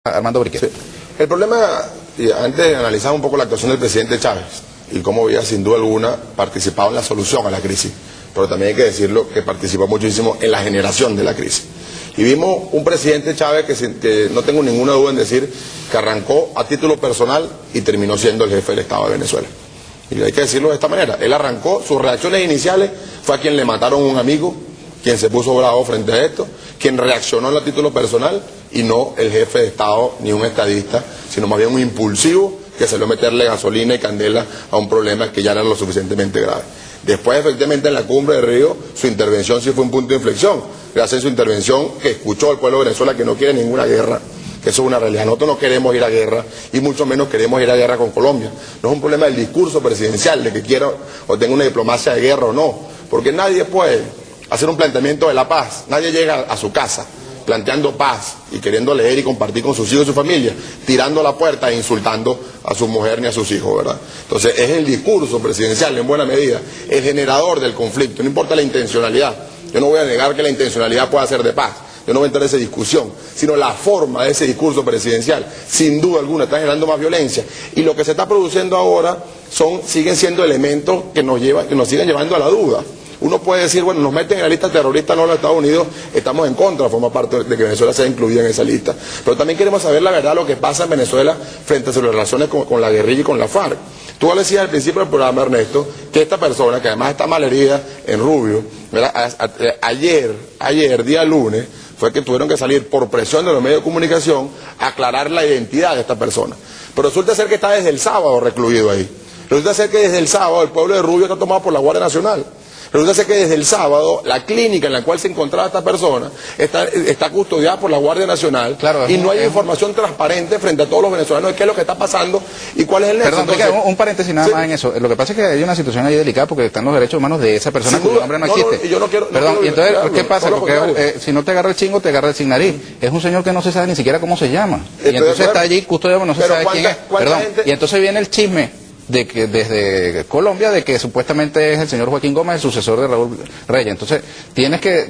Armando Briquet. Sí. El problema, y antes analizaba un poco la actuación del presidente Chávez y cómo había sin duda alguna participado en la solución a la crisis, pero también hay que decirlo que participó muchísimo en la generación de la crisis. Y vimos un presidente Chávez que no tengo ninguna duda en decir que arrancó a título personal y terminó siendo el jefe del Estado de Venezuela. Y hay que decirlo de esta manera, él arrancó, sus reacciones iniciales fue a quien le mataron a un amigo, quien se puso bravo frente a esto, quien reaccionó a título personal y no el jefe de Estado ni un estadista, sino más bien un impulsivo que salió a meterle gasolina y candela a un problema que ya era lo suficientemente grave. Después, efectivamente, en la cumbre de Río, su intervención sí fue un punto de inflexión, gracias a su intervención que escuchó al pueblo de Venezuela que no quiere ninguna guerra, que eso es una realidad. Nosotros no queremos ir a guerra y mucho menos queremos ir a guerra con Colombia. No es un problema del discurso presidencial, de que quiera o tenga una diplomacia de guerra o no, porque nadie puede hacer un planteamiento de la paz, nadie llega a su casa planteando paz y queriendo leer y compartir con sus hijos y su familia, tirando la puerta e insultando a su mujer ni a sus hijos, ¿verdad? Entonces es el discurso presidencial en buena medida el generador del conflicto, no importa la intencionalidad. Yo no voy a negar que la intencionalidad pueda ser de paz, yo no voy a entrar en esa discusión, sino la forma de ese discurso presidencial, sin duda alguna, está generando más violencia. Y lo que se está produciendo ahora siguen siendo elementos que nos siguen llevando a la duda. Uno puede decir, bueno, nos meten en la lista terrorista, no los Estados Unidos, estamos en contra, forma parte de que Venezuela sea incluida en esa lista. Pero también queremos saber la verdad, lo que pasa en Venezuela frente a sus relaciones con la guerrilla y con la FARC. Tú decías al principio del programa, Ernesto, que esta persona, que además está malherida en Rubio, ayer, día lunes, fue que tuvieron que salir por presión de los medios de comunicación a aclarar la identidad de esta persona. Pero resulta ser que está desde el sábado recluido ahí. Resulta ser que desde el sábado el pueblo de Rubio está tomado por la Guardia Nacional. Resulta ser que desde el sábado la clínica en la cual se encontraba esta persona está custodiada por la Guardia Nacional, claro, y no hay información transparente frente a todos los venezolanos de qué es lo que está pasando y cuál es el nexo. Perdón, entonces, un paréntesis nada más en eso. Lo que pasa es que hay una situación ahí delicada porque están los derechos humanos de esa persona cuyo nombre no existe. Y yo no quiero, perdón, y entonces, ¿qué pasa? Porque si no te agarra el chingo, te agarra el sin nariz. Es un señor que no se sabe ni siquiera cómo se llama. Y entonces está allí custodiado, no se sabe quién es. Perdón, y entonces viene el chisme de que desde Colombia, de que supuestamente es el señor Joaquín Gómez, el sucesor de Raúl Reyes. Entonces,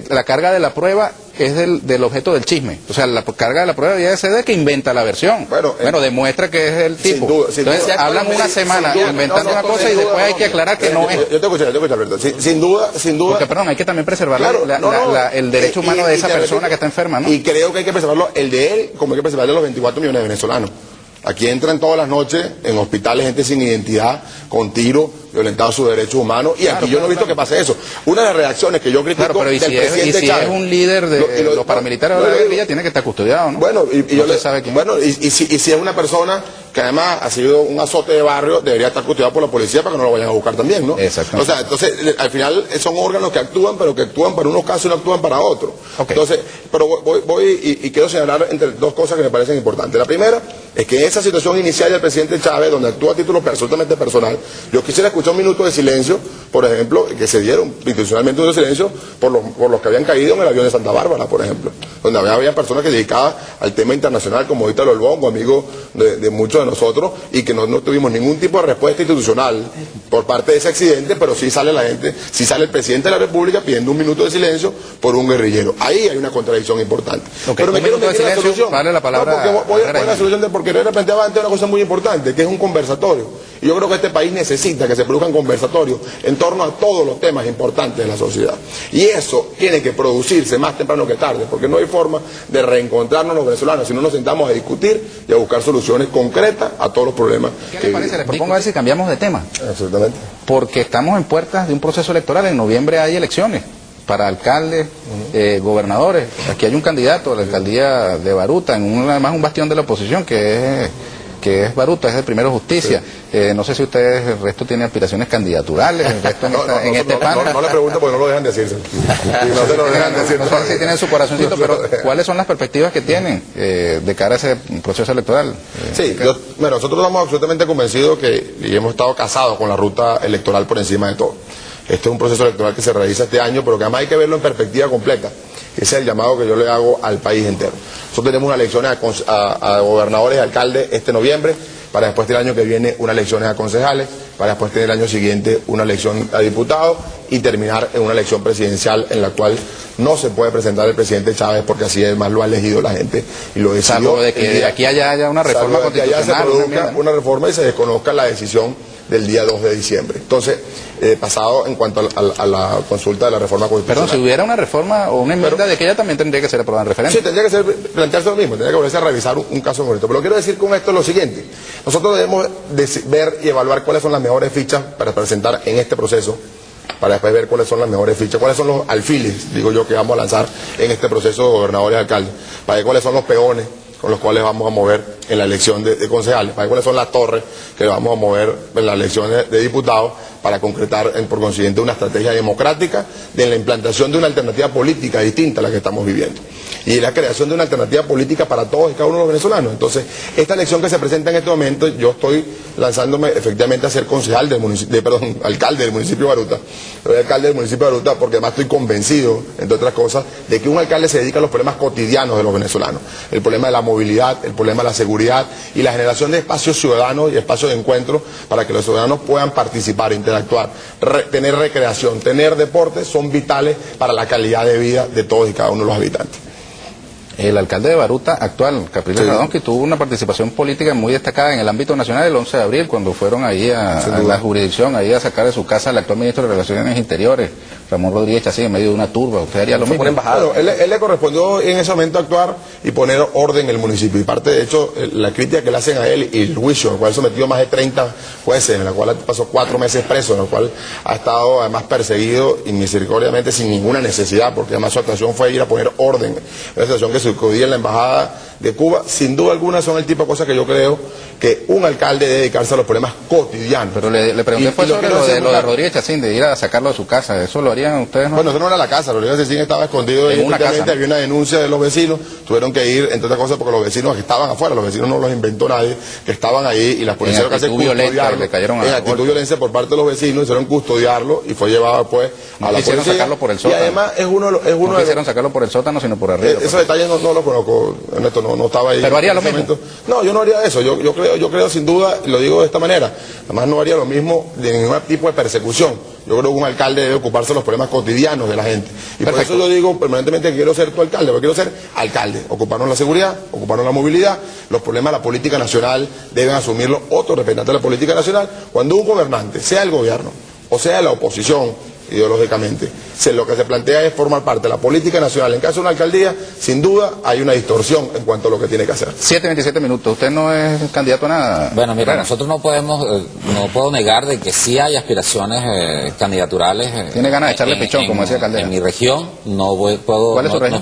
la carga de la prueba es del objeto del chisme. O sea, la carga de la prueba debe ser de que inventa la versión. Bueno, demuestra que es el tipo. Entonces, hablan una semana inventando una cosa y después hay que aclarar que no es. Yo te escucho, Alberto. Sin duda. Porque, perdón, hay que también preservar el derecho humano de esa persona que está enferma, ¿no? Y creo que hay que preservarlo, el de él, como hay que preservar de los 24 millones de venezolanos. Aquí entran todas las noches en hospitales gente sin identidad, con tiros, violentando sus derechos humanos, y aquí yo no he visto que pase eso. Una de las reacciones que yo critico del presidente Chávez, es un líder de los paramilitares de la guerrilla, tiene que estar custodiado, ¿no? Bueno, no se sabe quién. Bueno, y si es una persona que además ha sido un azote de barrio, debería estar custodiado por la policía para que no lo vayan a buscar también, ¿no? Exactamente. O sea, entonces, al final son órganos que actúan, pero que actúan para unos casos y no actúan para otros. Okay. Entonces, pero voy y quiero señalar entre dos cosas que me parecen importantes. La primera es que esa situación inicial del presidente Chávez, donde actúa a título absolutamente personal, yo quisiera escuchar un minuto de silencio, por ejemplo, que se dieron institucionalmente un silencio por los que habían caído en el avión de Santa Bárbara, por ejemplo, donde había personas que dedicadas al tema internacional, como Ítalo Olbongo, amigo de muchos de nosotros, y que no tuvimos ningún tipo de respuesta institucional por parte de ese accidente, pero sí sale la gente, sí sale el presidente de la República pidiendo un minuto de silencio por un guerrillero. Ahí hay una contradicción importante. Okay, pero me quiero meter en la solución. Vale la palabra. No, porque voy a la solución porque yo planteaba antes una cosa muy importante, que es un conversatorio. Y yo creo que este país necesita que se produzcan conversatorios en torno a todos los temas importantes de la sociedad. Y eso tiene que producirse más temprano que tarde, porque no hay forma de reencontrarnos los venezolanos si no nos sentamos a discutir y a buscar soluciones concretas a todos los problemas. ¿Qué le parece? Le propongo a ver si cambiamos de tema. Absolutamente. Porque estamos en puertas de un proceso electoral. En noviembre hay elecciones para alcaldes, gobernadores. Aquí hay un candidato a la alcaldía de Baruta, además un bastión de la oposición, que es Baruta, es el Primero Justicia. Sí. No sé si ustedes, el resto tiene aspiraciones candidaturales, el resto en este panel. No le pregunto porque no lo dejan decirse. No se lo dejan decir. No sé si tienen su corazoncito, pero ¿cuáles son las perspectivas que tienen de cara a ese proceso electoral? Sí, nosotros estamos absolutamente convencidos y hemos estado casados con la ruta electoral por encima de todo. Este es un proceso electoral que se realiza este año, pero que además hay que verlo en perspectiva completa. Ese es el llamado que yo le hago al país entero. Nosotros tenemos unas elecciones a gobernadores y alcaldes este noviembre, para después del año que viene unas elecciones a concejales, para después tener el año siguiente una elección a diputados y terminar en una elección presidencial en la cual no se puede presentar el presidente Chávez porque así además lo ha elegido la gente y lo decidió. Salvo de que de aquí haya una reforma constitucional. Que allá se produzca una reforma y se desconozca la decisión del día 2 de diciembre. Entonces, pasado en cuanto a la consulta de la reforma constitucional. Pero si hubiera una reforma o una enmienda de que ella también tendría que ser aprobada en referéndum. Sí, tendría que plantearse lo mismo, tendría que volverse a revisar un caso concreto. Pero lo que quiero decir con esto es lo siguiente. Nosotros debemos ver y evaluar cuáles son las mejores fichas para presentar en este proceso, para después ver cuáles son las mejores fichas, cuáles son los alfiles, digo yo, que vamos a lanzar en este proceso de gobernadores y alcaldes, para ver cuáles son los peones con los cuales vamos a mover en la elección de concejales, para ver cuáles son las torres que vamos a mover en las elecciones de diputados, para concretar por consiguiente una estrategia democrática de la implantación de una alternativa política distinta a la que estamos viviendo y la creación de una alternativa política para todos y cada uno de los venezolanos. Entonces, esta elección que se presenta en este momento, yo estoy lanzándome efectivamente a ser concejal del municipio, alcalde del municipio de Baruta. Soy alcalde del municipio de Baruta porque además estoy convencido, entre otras cosas, de que un alcalde se dedica a los problemas cotidianos de los venezolanos. El problema de la movilidad, el problema de la seguridad y la generación de espacios ciudadanos y espacios de encuentro para que los ciudadanos puedan participar, interactuar, tener recreación, tener deporte, son vitales para la calidad de vida de todos y cada uno de los habitantes. El alcalde de Baruta actual, Capriles Radonsky, tuvo una participación política muy destacada en el ámbito nacional el 11 de abril, cuando fueron ahí a la jurisdicción, ahí a sacar de su casa al actual ministro de Relaciones Interiores, Ramón Rodríguez Chacín, en medio de una turba. ¿Usted haría lo mismo? Bueno, él le correspondió en ese momento actuar y poner orden en el municipio. Y parte, de hecho, la crítica que le hacen a él y el juicio, al cual sometió más de 30 jueces, en la cual pasó 4 meses preso, en la cual ha estado además perseguido y misericordiamente sin ninguna necesidad, porque además su actuación fue ir a poner orden. Una situación que se acudía en la embajada de Cuba, sin duda alguna son el tipo de cosas que yo creo que un alcalde debe dedicarse a los problemas cotidianos. Pero le pregunté fue sobre lo de Rodríguez Chacín, de ir a sacarlo de su casa. ¿Eso lo harían ustedes? ¿No? Bueno, eso no era la casa, Rodríguez Chacín estaba escondido en una casa. Había una denuncia de los vecinos, tuvieron que ir, entre otras cosas, porque los vecinos que estaban afuera, los vecinos no los inventó nadie, que estaban ahí y las policías que hacen custodiarlo. En actitud de violencia por parte de los vecinos, hicieron custodiarlo y fue llevado después a la policía. Sacarlo por el sótano. Y además es uno no quisieron sacarlo por el sótano, sino por arriba. Esos detalles no los conozco, Ernesto, no estaba ahí. ¿Pero haría lo mismo? No, yo no haría eso. Yo creo sin duda, lo digo de esta manera, además no haría lo mismo de ningún tipo de persecución. Yo creo que un alcalde debe ocuparse de los problemas cotidianos de la gente. Y por eso yo digo permanentemente que quiero ser tu alcalde, porque quiero ser alcalde. Ocuparnos la seguridad, ocuparnos la movilidad, los problemas de la política nacional deben asumirlo otros representantes de la política nacional. Cuando un gobernante, sea el gobierno o sea la oposición, ideológicamente, lo que se plantea es formar parte de la política nacional. En caso de una alcaldía, sin duda hay una distorsión en cuanto a lo que tiene que hacer. 7:27 minutos. ¿Usted no es candidato a nada? Bueno, mira, nosotros no puedo negar de que sí hay aspiraciones candidaturales. ¿Tiene ganas de echarle pichón, como decía Caldera? En mi región, no puedo... ¿Cuál es su región?